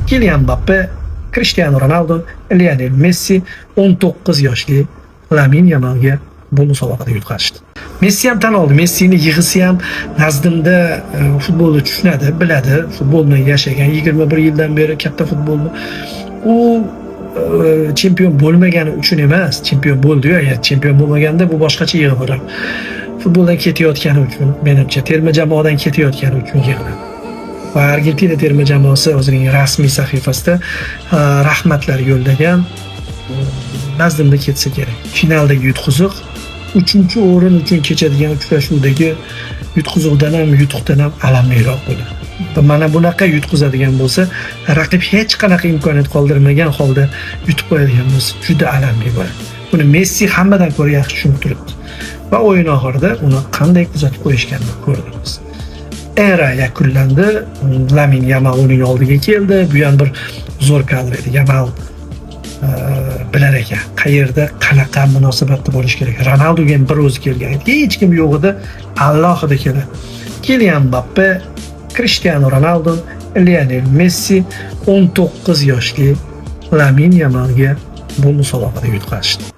Kylian Mbappe, Cristiano Ronaldo, Lionel Messi 19 yoshli Lamine Yamalga bu musobaqada yutqazishdi. Messi ham tan oldi. Messini yig'isi ham nazdimda futbolni tushunadi, biladi. Futbolni yashagan 21 yildan beri katta futbolni. U chempion bo'lmagani uchun emas, chempion bo'ldi-yu, agar chempion bo'lmaganda bu boshqacha yig'i bo'lar. Futboldan ketayotgani uchun, menimcha terma jamoadan ketayotgani uchun yig'ladi. Va Argentina terma jamoasi o'zining rasmiy sahifasida rahmatlar yo'llagan. Nazdimda ketsa kerak. Finaldagi yutqiziq 3-o'rin uchun kechadigan uchrashuvdagi yutqiziqdan ham, yutuqdan ham alamliroq bo'ladi. Va mana bunaqa yutqizadigan bo'lsa, raqib hech qanaqa imkoniyat qoldirmagan holda yutib qo'yadigan bo'lsa, juda alamli bo'ladi. Buni Messi hammadan ko'ra yaxshi tushunib turibdi. Va o'yin oxirida uni qanday kuzatib qo'yishganini ko'rdingiz. Era yakunlandi. Lamine Yamal uning oldiga keldi. Bu ham bir zo'r kadr edi. Yamal bilar ekan, qayerda qanaqa munosabatda bo'lish kerak. Ronaldoga ham bir o'zi kelgan edi. Hech kim yo'q edi, alohida keladi. Kylian Mbappe, Cristiano Ronaldo, Lionel Messi 19 yoshli Lamine Yamalga bu musobaqada yutqazishdi.